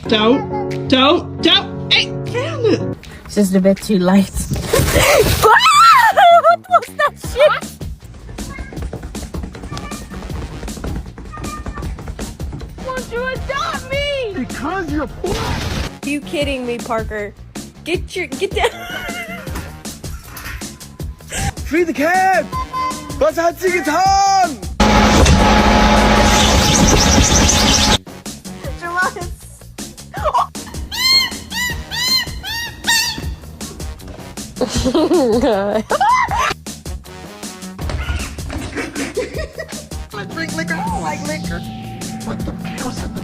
Don't. Hey, damn it. It's just a bit too light. What was that shit? Won't you adopt me? Because you're black. You kidding me, Parker? Get down. Free the cat. Was hat sie getan? I drink liquor. I like liquor. What the hell's at the